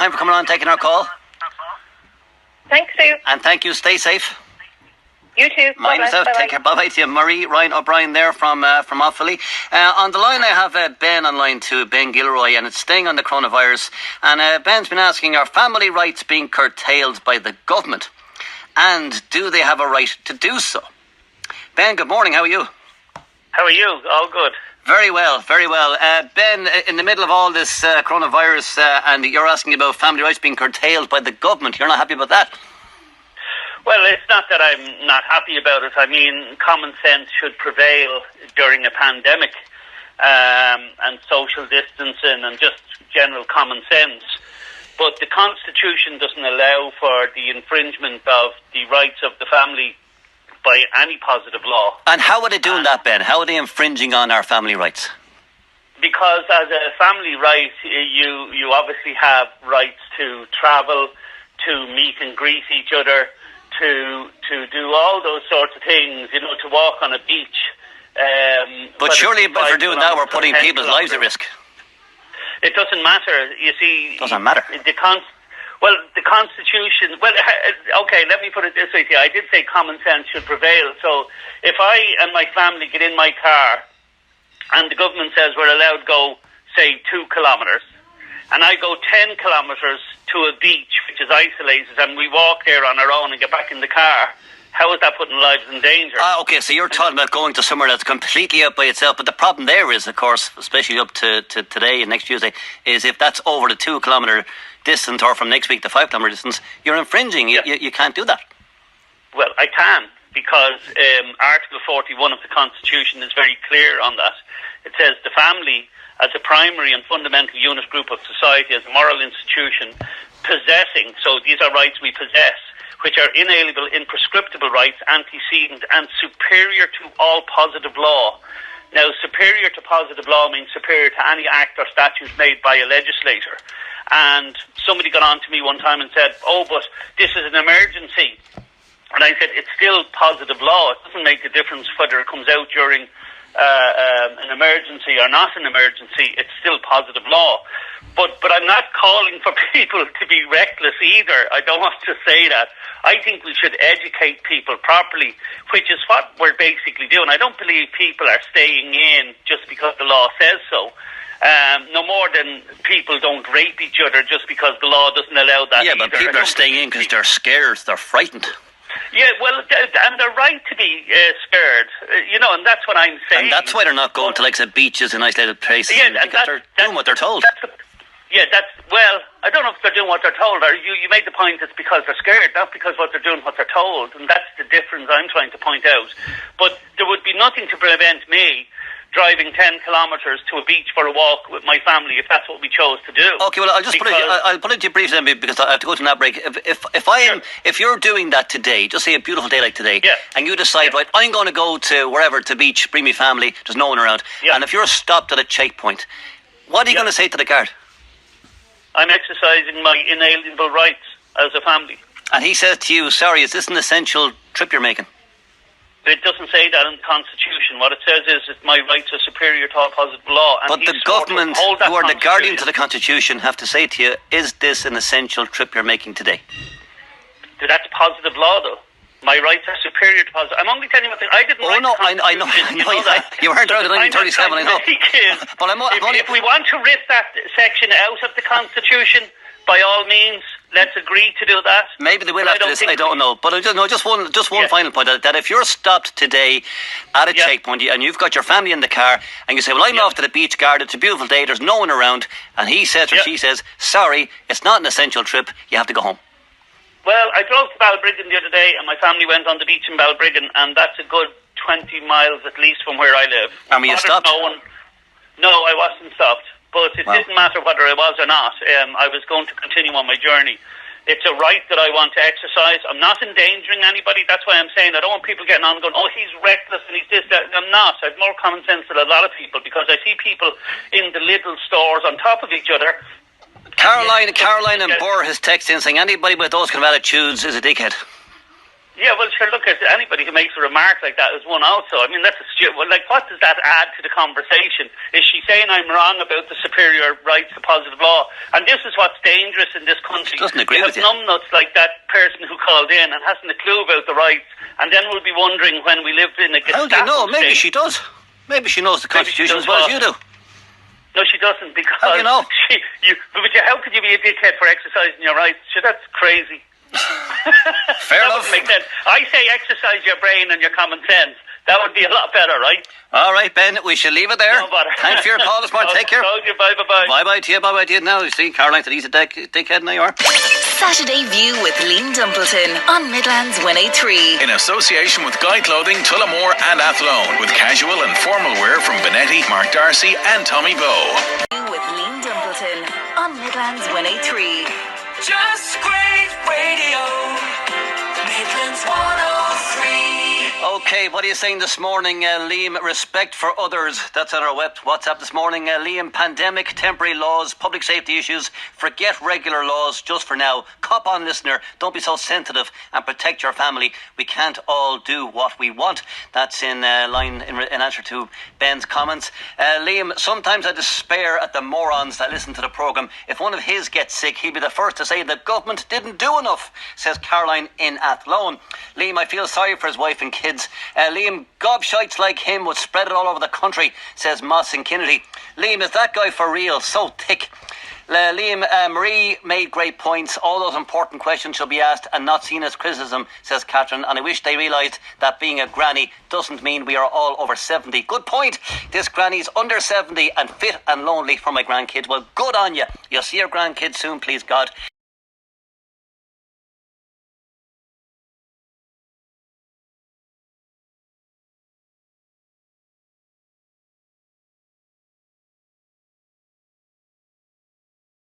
time for coming on and taking our call. Thanks, Sue. And thank you. Stay safe. You too. Mind yourself. Take care. Bye-bye to you. Marie Ryan O'Brien there from Offaly. On the line I have Ben online too, Ben Gilroy, and it's staying on the coronavirus. And Ben's been asking, are family rights being curtailed by the government? And do they have a right to do so? Ben, good morning. How are you? How are you? All good. Very well, very well. Ben, in the middle of all this coronavirus, and you're asking about family rights being curtailed by the government, you're not happy about that? Well, it's not that I'm not happy about it. I mean, common sense should prevail during a pandemic, and social distancing and just general common sense. But the Constitution doesn't allow for the infringement of the rights of the family by any positive law. And how are they doing that, Ben? How are they infringing on our family rights? Because as a family right, you obviously have rights to travel, to meet and greet each other, to do all those sorts of things, to walk on a beach. But surely if we're doing that, we're putting people's lives at risk. It doesn't matter. You see... Doesn't matter. The Constitution... Well, okay, let me put it this way to you. I did say common sense should prevail. So if I and my family get in my car and the government says we're allowed to go, say, 2 kilometres, and I go 10 kilometres to a beach which is isolated, and we walk there on our own and get back in the car, how is that putting lives in danger? Okay, so you're talking about going to somewhere that's completely out by itself, but the problem there is, of course, especially up to today and next Tuesday, is if that's over the 2 kilometre distance, or from next week the 5 kilometre distance, you're infringing. Yeah. You can't do that. Well, I can, because Article 41 of the Constitution is very clear on that. It says the family, as a primary and fundamental unit group of society, as a moral institution, possessing, so these are rights we possess, which are inalienable, imprescriptible rights, antecedent and superior to all positive law. Now, superior to positive law means superior to any act or statute made by a legislator. And somebody got on to me one time and said, oh, but this is an emergency. And I said, it's still positive law. It doesn't make a difference whether it comes out during an emergency or not an emergency. It's still positive law. But I'm not calling for people to be reckless either. I don't want to say that. I think we should educate people properly, which is what we're basically doing. I don't believe people are staying in just because the law says so. No more than people don't rape each other just because the law doesn't allow that. Yeah, but people are staying in because they're scared, they're frightened. Yeah, well, and they're right to be scared, and that's what I'm saying. And that's why they're not going to, like, say, beaches and isolated places, because they're doing what they're told. Well, I don't know if they're doing what they're told, or you made the point it's because they're scared, not because what they're doing what they're told, and that's the difference I'm trying to point out. But there would be nothing to prevent me driving 10 kilometres to a beach for a walk with my family if that's what we chose to do. Okay, well, I'll put it to you briefly then, because I have to go to that break. If you're doing that today, just say a beautiful day like today, and you decide, right, I'm going to go to wherever, to beach, bring me family, there's no one around, and if you're stopped at a checkpoint, what are you going to say to the guard? I'm exercising my inalienable rights as a family. And he says to you, sorry, is this an essential trip you're making? It doesn't say that in the Constitution. What it says is that my rights are superior to all positive law. And but the government, who are the guardians of the Constitution, have to say to you, is this an essential trip you're making today? That's positive law, though. My rights are superior to positive. I'm only telling you what I didn't. Oh no, I know. You weren't around in 1937. I know. But if we want to rip that section out of the Constitution, by all means, let's agree to do that. Maybe they will after this. I don't know. But just one final point. That if you're stopped today at a checkpoint and you've got your family in the car and you say, "Well, I'm off to the beach, guard. It's a beautiful day. There's no one around," and he says or she says, "Sorry, it's not an essential trip. You have to go home." Well, I drove to Balbriggan the other day, and my family went on the beach in Balbriggan, and that's a good 20 miles at least from where I live. And were you stopped? No, I wasn't stopped. But it didn't matter whether I was or not. I was going to continue on my journey. It's a right that I want to exercise. I'm not endangering anybody. That's why I'm saying I don't want people getting on and going, oh, he's reckless and he's this, that. I'm not. I have more common sense than a lot of people, because I see people in the little stores on top of each other. Caroline and Burr has texted in saying anybody with those kind of attitudes is a dickhead. Yeah, well, sure, look, at anybody who makes a remark like that is one also. I mean, that's a stupid... Well, like, what does that add to the conversation? Is she saying I'm wrong about the superior rights to positive law? And this is what's dangerous in this country. She doesn't agree with you. Numbnuts like that person who called in and hasn't a clue about the rights, and then we'll be wondering when we lived in a Gestapo How do you know? Maybe state. she does. Maybe she knows the Constitution as well as you do. No, she doesn't, because... How do you know? How could you be a dickhead for exercising your rights? Sure, that's crazy. Fair that enough. Would make sense. I say exercise your brain and your common sense. That would be a lot better, right? All right, Ben, we shall leave it there. No bother. Thanks for your call this morning. Take care. Bye-bye. Bye-bye to you, bye-bye to you. Now, you see, Caroline said he's a dickhead, now you are. Saturday View with Liam Dumpleton on Midlands 103. In association with Guy Clothing, Tullamore and Athlone, with casual and formal wear from Benetti, Mark Darcy and Tommy Bow. With Liam Dumpleton on Midlands 103. Just great radio, Midlands 103. Okay, what are you saying this morning, Liam? Respect for others. That's on our WhatsApp this morning. Liam, pandemic, temporary laws, public safety issues. Forget regular laws just for now. Cop on, listener. Don't be so sensitive and protect your family. We can't all do what we want. That's in line in answer to Ben's comments. Liam, sometimes I despair at the morons that listen to the programme. If one of his gets sick, he'd be the first to say the government didn't do enough, says Caroline in Athlone. Liam, I feel sorry for his wife and kids. Liam, gobshites like him would spread it all over the country, says Moss in Kennedy. Liam, is that guy for real? So thick. Liam, Marie made great points. All those important questions should be asked and not seen as criticism, says Catherine, and I wish they realised that being a granny doesn't mean we are all over 70. Good point. This granny's under 70 and fit and lonely for my grandkids. Well, good on you. You'll see your grandkids soon, please God.